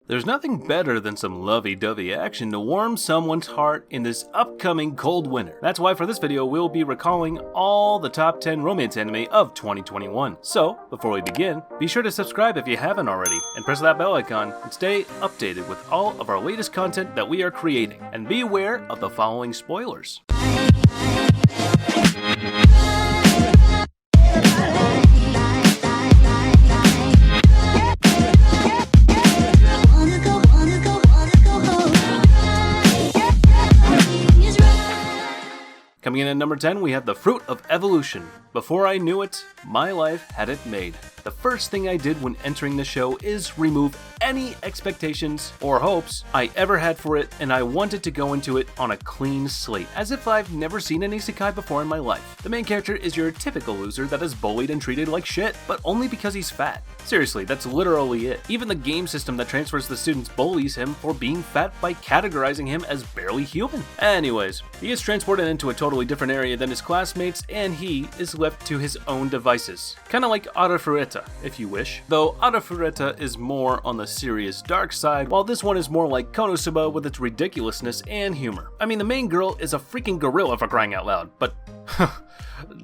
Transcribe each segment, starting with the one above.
There's nothing better than some lovey-dovey action to warm someone's heart in this upcoming cold winter. That's why for this video we'll be recalling all the top 10 romance anime of 2021. So, before we begin, be sure to subscribe if you haven't already, and press that bell icon and stay updated with all of our latest content that we are creating. And be aware of the following spoilers. Coming in at number 10, we have The Fruit of Evolution. Before I knew it, my life had it made. The first thing I did when entering the show is remove any expectations or hopes I ever had for it, and I wanted to go into it on a clean slate, as if I've never seen an isekai before in my life. The main character is your typical loser that is bullied and treated like shit, but only because he's fat. Seriously, that's literally it. Even the game system that transfers the students bullies him for being fat by categorizing him as barely human. Anyways, he is transported into a totally different area than his classmates, and he is left to his own devices. Kinda like Arifureta, if you wish. Though Arifureta is more on the serious dark side, while this one is more like Konosuba with its ridiculousness and humor. I mean, the main girl is a freaking gorilla for crying out loud, but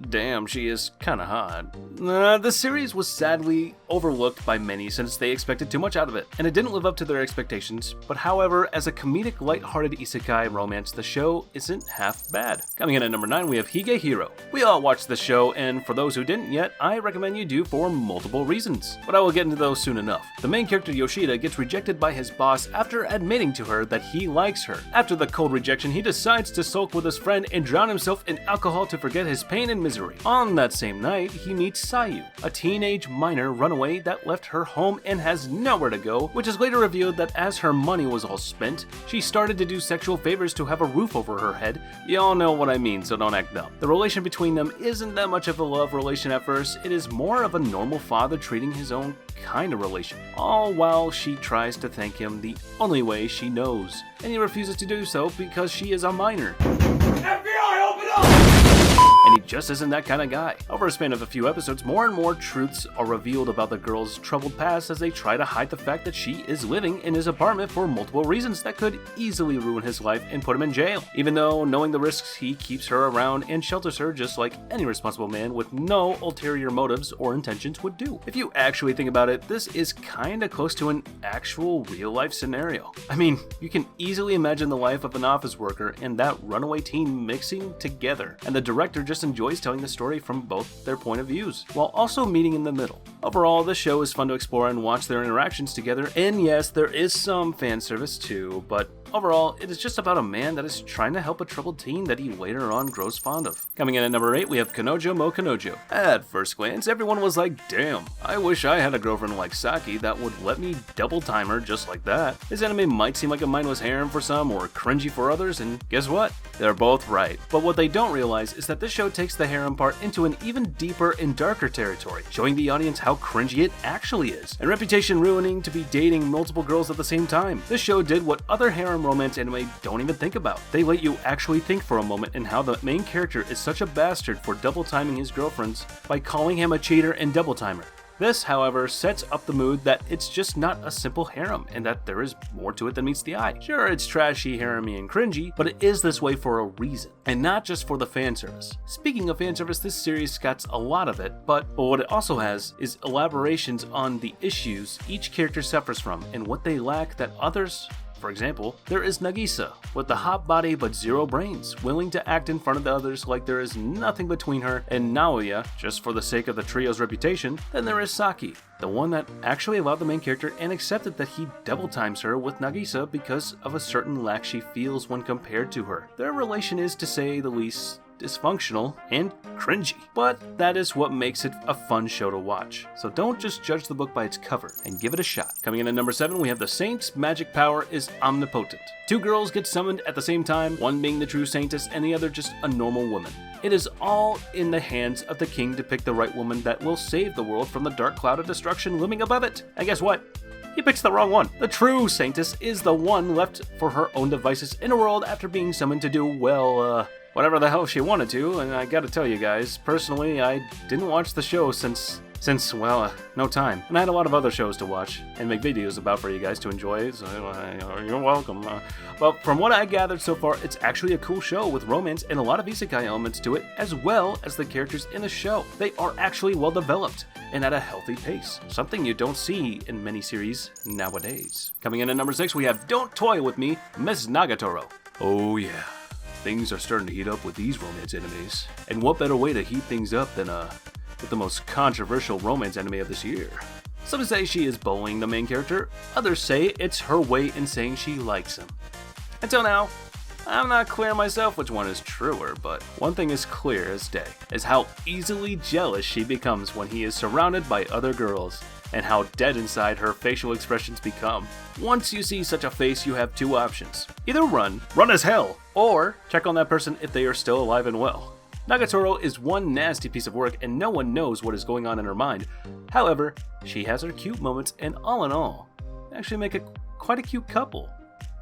damn, she is kinda hot. The series was sadly overlooked by many since they expected too much out of it, and it didn't live up to their expectations. But however, as a comedic, light-hearted isekai romance, the show isn't half bad. Coming in at number 9, we have Higehiro. We all watched the show, and for those who didn't yet, I recommend you do for multiple reasons. But I will get into those soon enough. The main character Yoshida gets rejected by his boss after admitting to her that he likes her. After the cold rejection, he decides to sulk with his friend and drown himself in alcohol to forget his pain and misery. On that same night, he meets Sayu, a teenage minor runaway that left her home and has nowhere to go, which is later revealed that as her money was all spent, she started to do sexual favors to have a roof over her head. Y'all know what I mean, so don't act dumb. The relation between them isn't that much of a love relation at first, it is more of a normal father treating his own kind of relation, all while she tries to thank him the only way she knows, and he refuses to do so because she is a minor. FBI, open up! And he just isn't that kind of guy. Over a span of a few episodes, more and more truths are revealed about the girl's troubled past as they try to hide the fact that she is living in his apartment for multiple reasons that could easily ruin his life and put him in jail. Even though, knowing the risks, he keeps her around and shelters her just like any responsible man with no ulterior motives or intentions would do. If you actually think about it, this is kinda close to an actual real-life scenario. I mean, you can easily imagine the life of an office worker and that runaway teen mixing together, and the director just enjoys telling the story from both their point of views, while also meeting in the middle. Overall, the show is fun to explore and watch their interactions together, and yes, there is some fan service too, but overall, it is just about a man that is trying to help a troubled teen that he later on grows fond of. Coming in at number 8, we have Kanojo Mo Kanojo. At first glance, everyone was like, damn, I wish I had a girlfriend like Saki that would let me double time her just like that. This anime might seem like a mindless harem for some or cringy for others, and guess what? They're both right. But what they don't realize is that this show takes the harem part into an even deeper and darker territory, showing the audience how cringy it actually is, and reputation ruining to be dating multiple girls at the same time. This show did what other harem romance anime don't even think about. They let you actually think for a moment in how the main character is such a bastard for double timing his girlfriends by calling him a cheater and double timer. This, however, sets up the mood that it's just not a simple harem, and that there is more to it than meets the eye. Sure, it's trashy, harem-y, and cringy, but it is this way for a reason, and not just for the fan service. Speaking of fan service, this series gets a lot of it, but what it also has is elaborations on the issues each character suffers from, and what they lack that others. For example, there is Nagisa, with the hot body but zero brains, willing to act in front of the others like there is nothing between her and Naoya, just for the sake of the trio's reputation. Then there is Saki, the one that actually allowed the main character and accepted that he double times her with Nagisa because of a certain lack she feels when compared to her. Their relation is, to say the least, dysfunctional and cringy, but that is what makes it a fun show to watch. So don't just judge the book by its cover and give it a shot. Coming in at number 7, we have the Saint's magic power is Omnipotent. Two girls get summoned at the same time, one being the true saintess and the other just a normal woman. It is all in the hands of the king to pick the right woman that will save the world from the dark cloud of destruction looming above it. And guess what? He picks the wrong one. The true saintess is the one left for her own devices in a world after being summoned to do, well, whatever the hell she wanted to. And I gotta tell you guys, personally, I didn't watch the show since since, well, no time. And I had a lot of other shows to watch and make videos about for you guys to enjoy, so you're welcome. But from what I gathered so far, it's actually a cool show with romance and a lot of isekai elements to it, as well as the characters in the show. They are actually well developed and at a healthy pace, something you don't see in many series nowadays. Coming in at number 6, we have Don't Toy With Me, Miss Nagatoro. Oh yeah, things are starting to heat up with these romance animes. And what better way to heat things up than with the most controversial romance anime of this year. Some say she is bullying the main character, others say it's her way in saying she likes him. Until now, I'm not clear myself which one is truer, but one thing is clear as day, is how easily jealous she becomes when he is surrounded by other girls, and how dead inside her facial expressions become. Once you see such a face, you have two options. Either run as hell, or check on that person if they are still alive and well. Nagatoro is one nasty piece of work and no one knows what is going on in her mind. However, she has her cute moments and all in all, they actually make quite a cute couple.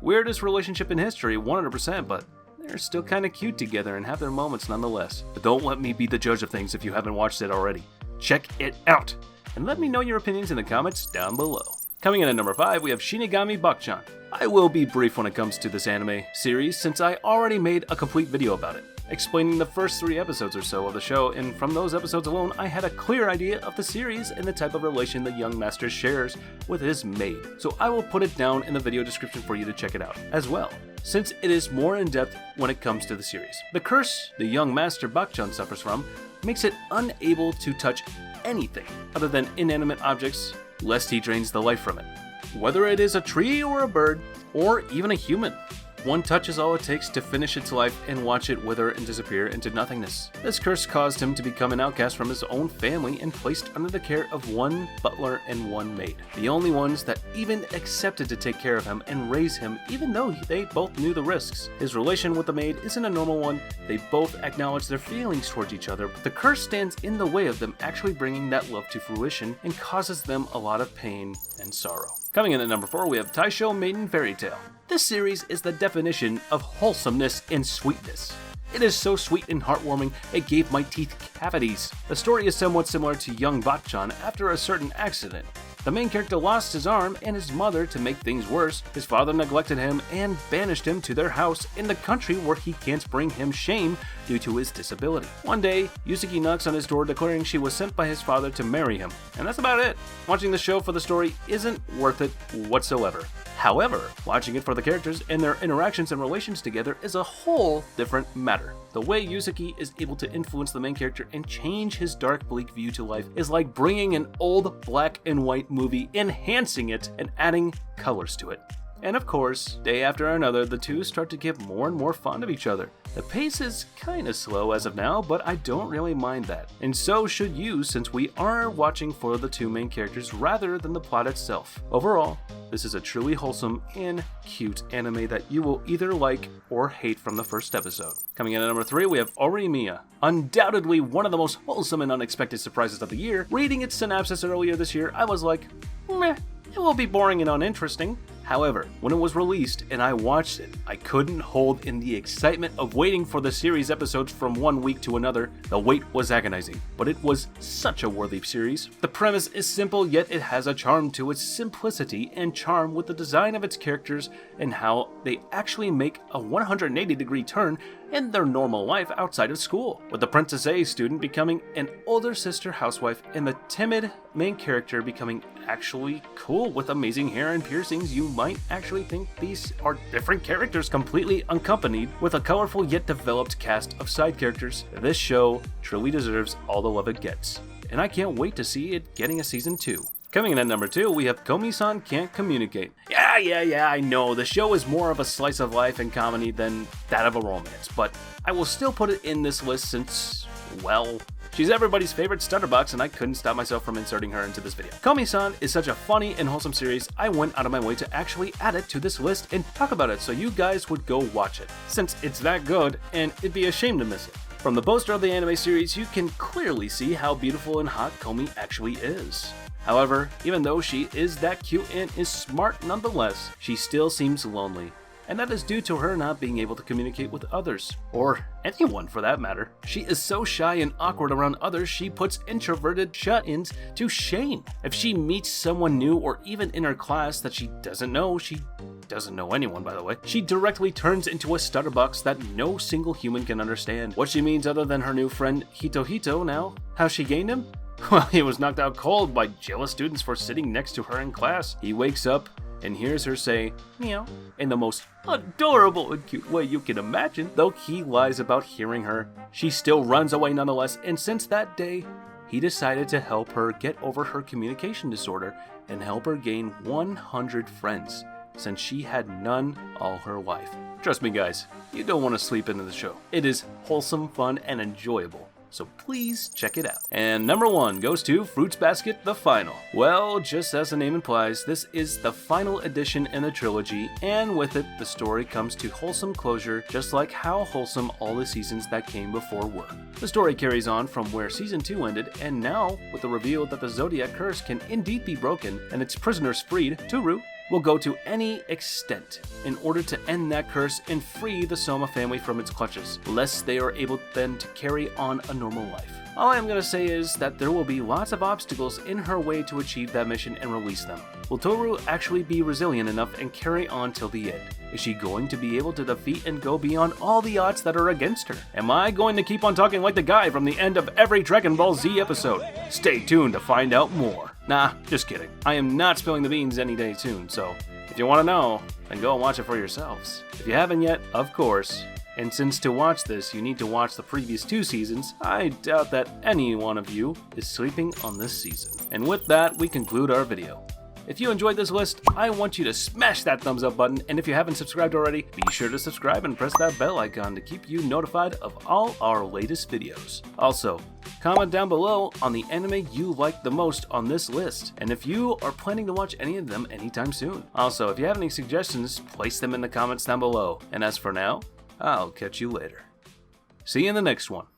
Weirdest relationship in history, 100%, but they're still kinda cute together and have their moments nonetheless. But don't let me be the judge of things if you haven't watched it already. Check it out! And let me know your opinions in the comments down below. Coming in at number 5, we have Shinigami bocchan. I will be brief when it comes to this anime series since I already made a complete video about it, explaining the first 3 episodes or so of the show, and from those episodes alone I had a clear idea of the series and the type of relation the young master shares with his maid, so I will put it down in the video description for you to check it out as well, since it is more in depth when it comes to the series. The curse the young master bocchan suffers from makes it unable to touch anything other than inanimate objects, lest he drains the life from it. Whether it is a tree or a bird, or even a human. One touch is all it takes to finish its life and watch it wither and disappear into nothingness. This curse caused him to become an outcast from his own family and placed under the care of one butler and one maid. The only ones that even accepted to take care of him and raise him even though they both knew the risks. His relation with the maid isn't a normal one. They both acknowledge their feelings towards each other, but the curse stands in the way of them actually bringing that love to fruition and causes them a lot of pain and sorrow. Coming in at number 4, we have Taishou Maiden Fairytale. This series is the definition of wholesomeness and sweetness. It is so sweet and heartwarming, it gave my teeth cavities. The story is somewhat similar to young bocchan after a certain accident. The main character lost his arm and his mother. To make things worse, his father neglected him and banished him to their house in the country where he can't bring him shame due to his disability. One day, Yusuke knocks on his door declaring she was sent by his father to marry him. And that's about it. Watching the show for the story isn't worth it whatsoever. However, watching it for the characters and their interactions and relations together is a whole different matter. The way Yusuke is able to influence the main character and change his dark, bleak view to life is like bringing an old black and white movie, enhancing it, and adding colors to it. And of course, day after another, the two start to get more and more fond of each other. The pace is kinda slow as of now, but I don't really mind that. And so should you, since we are watching for the two main characters rather than the plot itself. Overall, this is a truly wholesome and cute anime that you will either like or hate from the first episode. Coming in at number 3, we have Horimiya. Undoubtedly one of the most wholesome and unexpected surprises of the year. Reading its synopsis earlier this year, I was like, meh, it will be boring and uninteresting. However, when it was released and I watched it, I couldn't hold in the excitement of waiting for the series episodes from one week to another. The wait was agonizing, but it was such a worthy series. The premise is simple, yet it has a charm to its simplicity and charm with the design of its characters and how they actually make a 180-degree turn in their normal life outside of school, with the Princess A student becoming an older sister housewife and the timid main character becoming actually cool with amazing hair and piercings. You might actually think these are different characters completely unaccompanied with a colorful yet developed cast of side characters. This show truly deserves all the love it gets, and I can't wait to see it getting a season 2. Coming in at number 2, we have Komi-san Can't Communicate. Yeah, I know, the show is more of a slice of life and comedy than that of a romance, but I will still put it in this list since, well, she's everybody's favorite stutterbox and I couldn't stop myself from inserting her into this video. Komi-san is such a funny and wholesome series, I went out of my way to actually add it to this list and talk about it so you guys would go watch it, since it's that good and it'd be a shame to miss it. From the poster of the anime series, you can clearly see how beautiful and hot Komi actually is. However, even though she is that cute and is smart nonetheless, she still seems lonely. and that is due to her not being able to communicate with others, or anyone for that matter. She is so shy and awkward around others, she puts introverted shut-ins to shame. If she meets someone new or even in her class that she doesn't know anyone by the way, she directly turns into a stutterbox that no single human can understand. What she means other than her new friend Hito now? How she gained him? Well, he was knocked out cold by jealous students for sitting next to her in class. He wakes up and hears her say, meow, in the most adorable and cute way you can imagine. Though he lies about hearing her, she still runs away nonetheless, and since that day, he decided to help her get over her communication disorder and help her gain 100 friends, since she had none all her life. Trust me guys, you don't want to sleep into the show. It is wholesome, fun, and enjoyable. So please check it out. And number 1 goes to Fruits Basket The Final. Well, just as the name implies, this is the final edition in the trilogy, and with it, the story comes to wholesome closure, just like how wholesome all the seasons that came before were. The story carries on from where Season 2 ended, and now, with the reveal that the Zodiac Curse can indeed be broken and its prisoners freed, Toru will go to any extent in order to end that curse and free the Soma family from its clutches, lest they are able then to carry on a normal life. All I am going to say is that there will be lots of obstacles in her way to achieve that mission and release them. Will Toru actually be resilient enough and carry on till the end? Is she going to be able to defeat and go beyond all the odds that are against her? Am I going to keep on talking like the guy from the end of every Dragon Ball Z episode? Stay tuned to find out more. Nah, just kidding. I am not spilling the beans any day soon, so if you want to know, then go and watch it for yourselves. If you haven't yet, of course. And since to watch this you need to watch the previous 2 seasons, I doubt that any one of you is sleeping on this season. And with that, we conclude our video. If you enjoyed this list, I want you to smash that thumbs up button, and if you haven't subscribed already, be sure to subscribe and press that bell icon to keep you notified of all our latest videos. Also, comment down below on the anime you like the most on this list, and if you are planning to watch any of them anytime soon. Also, if you have any suggestions, place them in the comments down below. And as for now, I'll catch you later. See you in the next one.